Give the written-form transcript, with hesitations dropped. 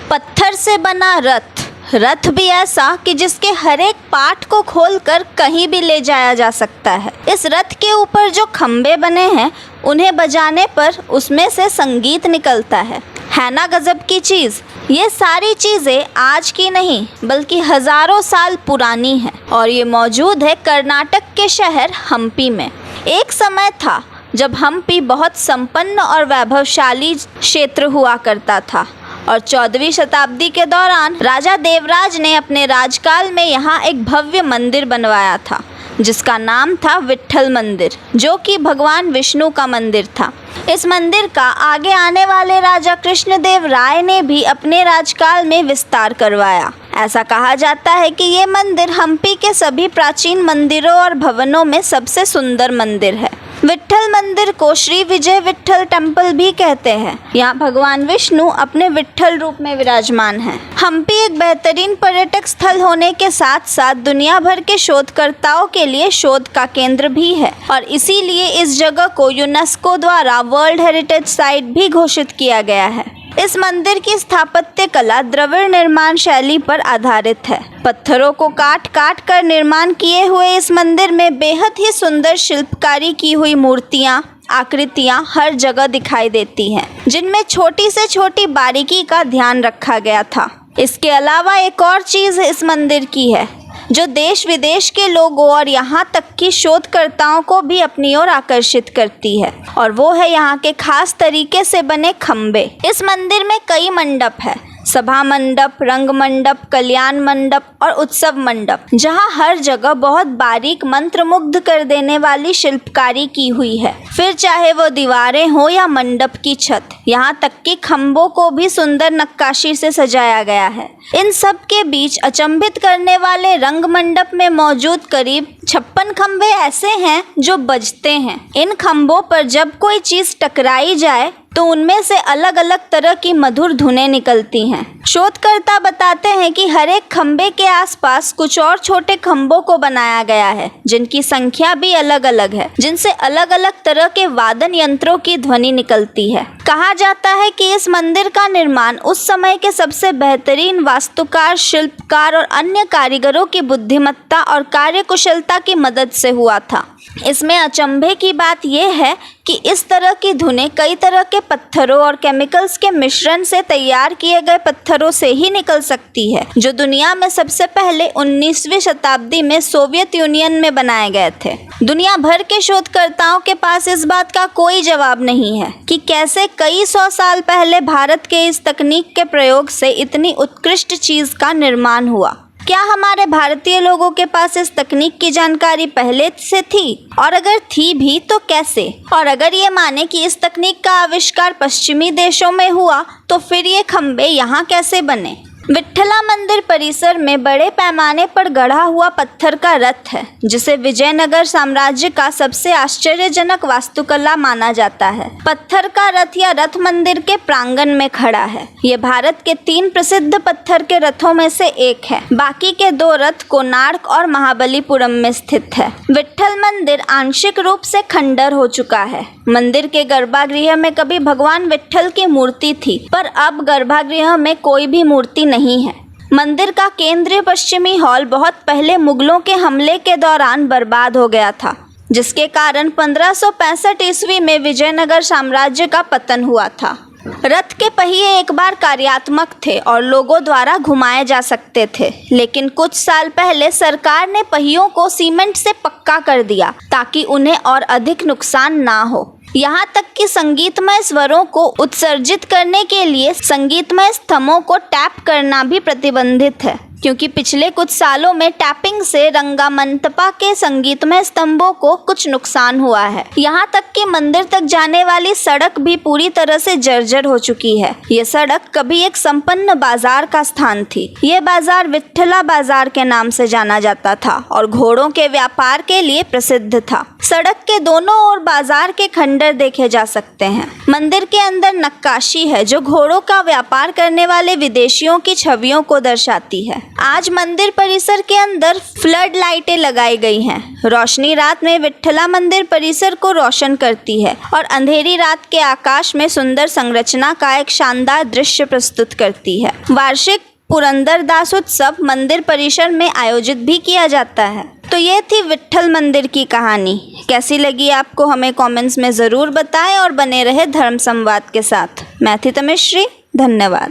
पत्थर से बना रथ, रथ भी ऐसा कि जिसके हर एक पार्ट को खोलकर कहीं भी ले जाया जा सकता है। इस रथ के ऊपर जो खंबे बने हैं उन्हें बजाने पर उसमें से संगीत निकलता है ना गजब की चीज़। ये सारी चीज़ें आज की नहीं बल्कि हज़ारों साल पुरानी हैं और ये मौजूद है कर्नाटक के शहर हम्पी में। एक समय था जब हम्पी बहुत संपन्न और वैभवशाली क्षेत्र हुआ करता था और 14वीं शताब्दी के दौरान राजा देवराज ने अपने राजकाल में यहाँ एक भव्य मंदिर बनवाया था जिसका नाम था विट्ठल मंदिर, जो कि भगवान विष्णु का मंदिर था। इस मंदिर का आगे आने वाले राजा कृष्णदेव राय ने भी अपने राजकाल में विस्तार करवाया। ऐसा कहा जाता है कि ये मंदिर हम्पी के सभी प्राचीन मंदिरों और भवनों में सबसे सुंदर मंदिर है। विट्ठल मंदिर को श्री विजय विट्ठल टेम्पल भी कहते हैं। यहाँ भगवान विष्णु अपने विट्ठल रूप में विराजमान हैं। हम्पी एक बेहतरीन पर्यटक स्थल होने के साथ साथ दुनिया भर के शोधकर्ताओं के लिए शोध का केंद्र भी है और इसीलिए इस जगह को यूनेस्को द्वारा वर्ल्ड हेरिटेज साइट भी घोषित किया गया है। इस मंदिर की स्थापत्य कला द्रविड़ निर्माण शैली पर आधारित है। पत्थरों को काट काट कर निर्माण किए हुए इस मंदिर में बेहद ही सुंदर शिल्पकारी की हुई मूर्तियाँ, आकृतियाँ हर जगह दिखाई देती हैं, जिनमें छोटी से छोटी बारीकी का ध्यान रखा गया था। इसके अलावा एक और चीज़ इस मंदिर की है जो देश विदेश के लोगों और यहाँ तक कि शोधकर्ताओं को भी अपनी ओर आकर्षित करती है और वो है यहाँ के खास तरीके से बने खम्बे। इस मंदिर में कई मंडप है, सभा मंडप, रंग मंडप, कल्याण मंडप और उत्सव मंडप, जहाँ हर जगह बहुत बारीक मंत्रमुग्ध कर देने वाली शिल्पकारी की हुई है। फिर चाहे वो दीवारें हो या मंडप की छत, यहाँ तक कि खम्बों को भी सुंदर नक्काशी से सजाया गया है। इन सब के बीच अचंभित करने वाले रंग मंडप में मौजूद करीब 56 खम्भे ऐसे हैं जो बजते हैं। इन खम्भों पर जब कोई चीज़ टकराई जाए तो उनमें से अलग अलग तरह की मधुर धुनें निकलती हैं। शोधकर्ता बताते हैं कि हर एक खम्भे के आसपास कुछ और छोटे खम्भों को बनाया गया है जिनकी संख्या भी अलग अलग है, जिनसे अलग अलग तरह के वादन यंत्रों की ध्वनि निकलती है। कहा जाता है कि इस मंदिर का निर्माण उस समय के सबसे बेहतरीन वास्तुकार, शिल्पकार और अन्य कारीगरों की बुद्धिमत्ता और कार्यकुशलता की मदद से हुआ था। इसमें अचंभे की बात यह है कि इस तरह की धुनें कई तरह के पत्थरों और केमिकल्स के मिश्रण से तैयार किए गए पत्थरों से ही निकल सकती है, जो दुनिया में सबसे पहले 19वीं शताब्दी में सोवियत यूनियन में बनाए गए थे। दुनिया भर के शोधकर्ताओं के पास इस बात का कोई जवाब नहीं है कि कैसे कई 100 साल पहले भारत के इस तकनीक के प्रयोग से इतनी उत्कृष्ट चीज़ का निर्माण हुआ। क्या हमारे भारतीय लोगों के पास इस तकनीक की जानकारी पहले से थी, और अगर थी भी तो कैसे? और अगर ये माने कि इस तकनीक का आविष्कार पश्चिमी देशों में हुआ तो फिर ये खम्भे यहाँ कैसे बने? विट्ठला मंदिर परिसर में बड़े पैमाने पर गढ़ा हुआ पत्थर का रथ है, जिसे विजयनगर साम्राज्य का सबसे आश्चर्यजनक वास्तुकला माना जाता है। पत्थर का रथ या रथ मंदिर के प्रांगण में खड़ा है। ये भारत के 3 प्रसिद्ध पत्थर के रथों में से एक है। बाकी के 2 रथ कोणार्क और महाबलीपुरम में स्थित है। विट्ठल मंदिर आंशिक रूप से खंडर हो चुका है। मंदिर के गर्भगृह में कभी भगवान विट्ठल की मूर्ति थी, पर अब गर्भगृह में कोई भी मूर्ति नहीं है। मंदिर का केंद्रीय पश्चिमी हॉल बहुत पहले मुगलों के हमले के दौरान बर्बाद हो गया था, जिसके कारण 1565 ईस्वी में विजयनगर साम्राज्य का पतन हुआ था। रथ के पहिए एक बार कार्यात्मक थे और लोगों द्वारा घुमाए जा सकते थे, लेकिन कुछ साल पहले सरकार ने पहियों को सीमेंट से पक्का कर दिया ताकि उन्हें और अधिक नुकसान ना हो। यहाँ तक कि संगीतमय स्वरों को उत्सर्जित करने के लिए संगीतमय स्तंभों को टैप करना भी प्रतिबंधित है, क्योंकि पिछले कुछ सालों में टैपिंग से रंगामंतपा के संगीतमय स्तंभों को कुछ नुकसान हुआ है। यहाँ तक कि मंदिर तक जाने वाली सड़क भी पूरी तरह से जर्जर हो चुकी है। ये सड़क कभी एक संपन्न बाजार का स्थान थी। ये बाजार विट्ठला बाजार के नाम से जाना जाता था और घोड़ों के व्यापार के लिए प्रसिद्ध था। सड़क के दोनों ओर बाजार के खंडर देखे जा सकते हैं। मंदिर के अंदर नक्काशी है जो घोड़ों का व्यापार करने वाले विदेशियों की छवियों को दर्शाती है। आज मंदिर परिसर के अंदर फ्लड लाइटें लगाई गई हैं। रोशनी रात में विट्ठला मंदिर परिसर को रोशन करती है और अंधेरी रात के आकाश में सुंदर संरचना का एक शानदार दृश्य प्रस्तुत करती है। वार्षिक पुरंदरदास उत्सव मंदिर परिसर में आयोजित भी किया जाता है। तो ये थी विट्ठल मंदिर की कहानी। कैसी लगी आपको हमें कमेंट्स में ज़रूर बताएं और बने रहे धर्म संवाद के साथ। मैं थी तमिश्री, धन्यवाद।